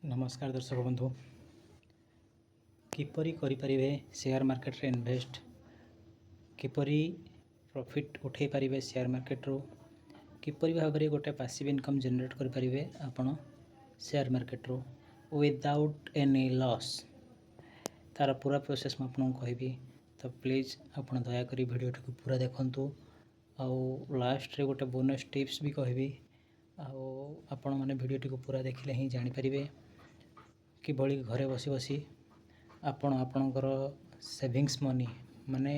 नमस्कार दर्शक बंधु किपरि करिपारिबे शेयर मार्केट रे इन्वेस्ट किपरि प्रॉफिट उठे पारिबे शेयर मार्केट रो किपरि भाबरे गोटे पैसिव इनकम जनरेट करि पारिबे आपण शेयर मार्केट रो विदाउट एनी लॉस तार पूरा प्रोसेस म आपन कहबी तो प्लीज आपण दया करी वीडियो को पूरा देखंतु आउ लास्ट रे गोटे बोनस टिप्स भी कहबी आउ आपण माने वीडियो को पूरा देखिले ही जानि पारिबे कि भली घरे बसी बसी आपण आपणकर सेविंग्स मनी माने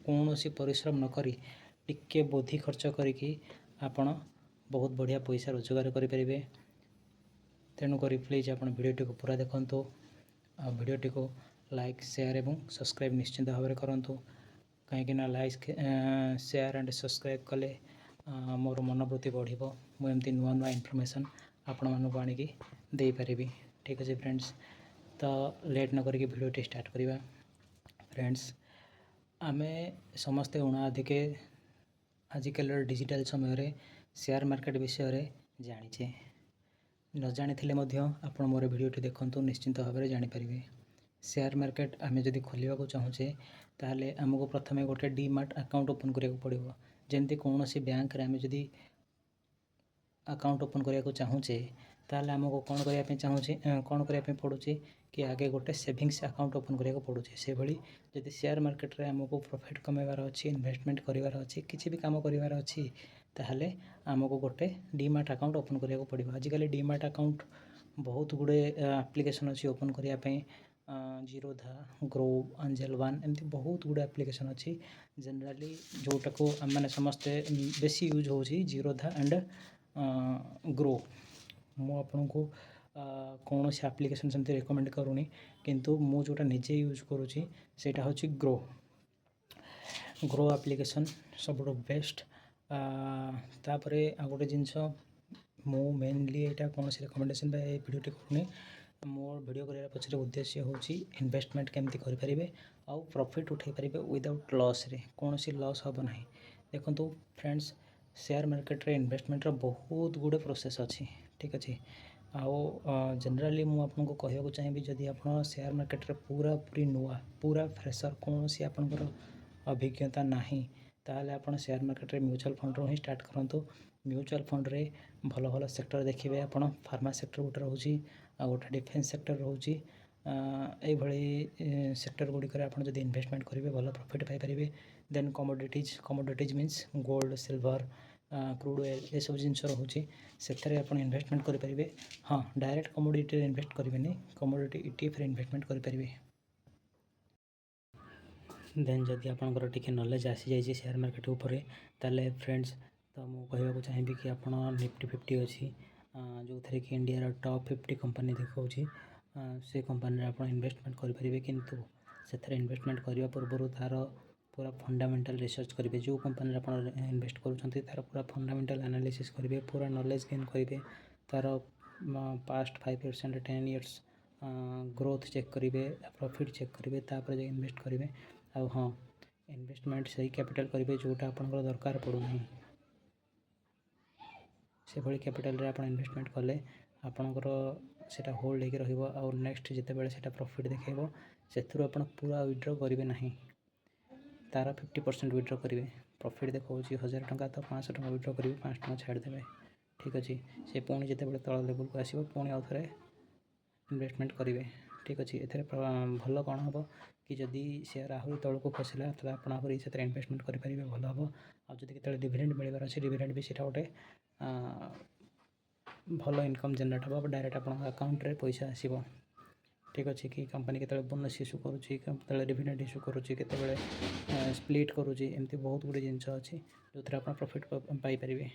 कौन सी परिश्रम न करी टिके बुद्धि खर्च करिकी आपण बहुत बढ़िया पैसा रोजगार करि परिबे। तेणु करी प्लीज आपण वीडियो को पूरा देखंतु आ वीडियो को लाइक शेयर एवं सब्सक्राइब निश्चिंत भाव में करंतु कहीं लाइक शेयर एंड सब्सक्राइब कले मोर मनोवृत्ति बढ़िबो मु एमती नुआ नुआ इनफॉरमेशन आपण मानक आनिकी दे पारिबी। ठीक अच्छे फ्रेंड्स तो लेट न करके वीडियो स्टार्ट करिबा। फ्रेंड्स आमे समस्ते उणा अधिके आजिकल डिजिटल समय रे शेयर मार्केट विषय रे जानिचे न जानिथिले मध्य आपण मोर वीडियो देखंतु निश्चिंत भाव में जानि परिबे। शेयर मार्केट आमे जदि खोलिबा को चाहूचे ताहले हमको प्रथमे गोटे डीमार्ट अकाउंट ओपन करिया को पड़िबो। जेमति कोनोसी बैंक रे आमे जदि अकाउंट ओपन करिया को चाहूचे ताहले हमको कौन करिया पे चाहूचे कौन करिया पे पड़ुचे कि आगे गोटे सेविंग्स अकाउंट ओपन करिया को पड़ुचे। से भली जदि शेयर मार्केट रे हमको प्रॉफिट कमेवार अछि इन्वेस्टमेंट करिवार अछि किछि भी काम करिवार अछि ताहले हमको गोटे डीमार्ट अकाउंट ओपन करिया को पड़िबो। आजिकल डीमार्ट अकाउंट बहुत गुडे एप्लिकेशन अछि ओपन करिया पे जीरोधा ग्रो एंजल वन एमती बहुत गुडे एप्लिकेशन अछि। जनरली जोटा को माने समस्ते बेसी यूज होछि जीरोधा एंड ग्रो। मु आपन को कौन से एप्लिकेशन सेमती रेकमेंड करूनी किंतु मु जोटा निजे यूज करूची सेटा होची ग्रो एप्लिकेशन सब बेस्ट। तापरे आ गोटे जिनस मु मेनली एटा कौन से रिकमेंडेशन बा वीडियो टी करूनी मोर वीडियो करिया पछरे उद्देश्य होची इन्वेस्टमेंट केमती करि परिबे आउ प्रॉफिट उठै परिबे विदाउट लॉस रे कौन सी लॉस हबो नाही। देखंतु फ्रेंड्स शेयर मार्केट रे इन्वेस्टमेंट रो बहुत गुडे प्रोसेस अछि। ठीक अच्छे आओ जनरली मु आपको कहवा चाहिए जदि आप शेयर मार्केट रे पूरा पूरी नुआ पूरा फ्रेशर कौन सी आपंकर अभिज्ञता नहीं ताहले आप शेयर मार्केट रे म्यूचुअल फंड रो ही स्टार्ट करंतु। म्यूचुअल फंड रे भल भल सेक्टर देखिए आप फार्मा सेक्टर गोटे रोचे आ गोटे डिफेन्स सेक्टर रोचे ये सेक्टर गुड़िक आप इन्वेस्टमेंट करेंगे भल प्रॉफिट पाइपर। Then commodities means gold silver crude oil ये सब जिन रोचे से आप इन्वेस्टमेंट करेंगे। हाँ डायरेक्ट कमोडिटी इन्वेस्ट करेंगे कमोडिटी ETF रे इन्वेस्टमेंट करेंगे। देन जदि आपंकर टिके नॉलेज आसी जाइए शेयर मार्केट उपर ताले फ्रेंड्स तो मुझे कहवाक चाहिए कि आप निफ्टी 50 अच्छी जो थे कि इंडिया टॉप 50 कंपनी देखा से कंपनी आप इन्वेस्टमेंट करेंगे किंतु से इन्वेस्टमेंट करने पूर्व तार पूरा फंडामेंटल रिसर्च करेंगे। जो कंपनी आप इन्वेस्ट करुँच तार पूरा फंडामेंटल एनालिसिस करेंगे पूरा नॉलेज गेन करेंगे तार past 5 years and 10 years growth check करेंगे प्रॉफिट चेक करेंगे तापर जो इन्वेस्ट करेंगे। आ हाँ इन्वेस्टमेंट सही कैपिटल करेंगे जोटा आपंकर दरकार पड़ूना से भली कैपिटल रे आप इन्वेस्टमेंट कले आपंकर सेटा होल्ड होकर रहिबो और नेक्स्ट जिते बेले सेटा प्रॉफिट देखेबो सेथुरु आपण पूरा विथड्रॉ करेंगे नहीं तार 50% विथड्रॉ करेंगे। प्रॉफिट देखा 1000 टंका तो 500 टंका विथड्रॉ करेंगे 5 टंका छाड़देवे। ठीक अच्छे से पुणी जिते बेले तल लेवल को आसो पुणी आउ थे इन्वेस्टमेंट करेंगे। ठीक अच्छे एथेर भल कौन हम कि जदि शेयर आहरी तौक खसला तो आप इन्वेस्टमेंट करेंगे भल हम आदि डिविडेंड मिलबार अच्छे डिविडेंड भी सीटा गोटे भल इनकम जनरेट हम डायरेक्ट आप अकाउंट रे पैसा आसो। ठीक अच्छे कि कंपनी के बोनस इश्यू करुँची के डिविडेंड इश्यू करुँची के स्प्लिट करुँची एमती बहुत गुड जिनस अच्छी जो थे आप प्रॉफिट पाइपर।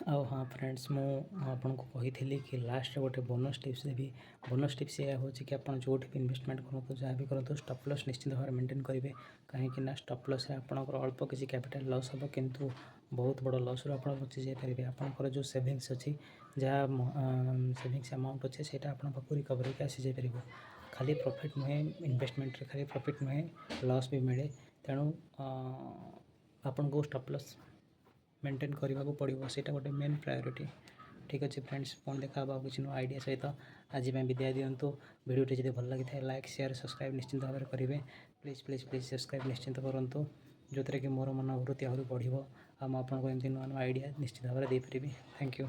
आउ हाँ फ्रेंड्स मु आपको कही कि लास्ट गोटे बोनस टिप्स देवी। बोनस टिप्स यह हो कि आप जो भी इन्वेस्टमेंट करूँ जहाँ भी करूँ स्टॉप लॉस निश्चित भाव मेंटेन करेंगे कहीं स्टॉप लॉस आपंकर अल्प किसी कैपिटल लॉस हम किंतु बहुत बड़ लॉस आप बची जापारे। आपंकर जो सेविंग्स अच्छी जहाँ सेविंग्स अमाउंट अच्छे से आप रिकवर होकर आसी जापर खाली प्रॉफिट नुहे इन्वेस्टमेंट खाली प्रॉफिट नुहे लॉस भी मिले तेणु आपन को स्टॉप लॉस मेंटेन करने को पड़ो से गोटे मेन प्रायोरिटी। ठीक अच्छे फ्रेंड्स, पुणी देखा किसी नुआ आइडिया सहित आज विदाय दिंतु। भिडियोटी जब भल लगी है लाइक शेयर सब्सक्राइब निश्चिंत भाव में करेंगे। प्लीज़ प्लीज़ प्लीज़ सब्सक्राइब निश्चिंत करूँ, जो थी कि मोर मनोवृत्ति आहरी बढ़ आपको एमती नुआ नुआ आइडिया निश्चित भाव में देपारि। Thank you.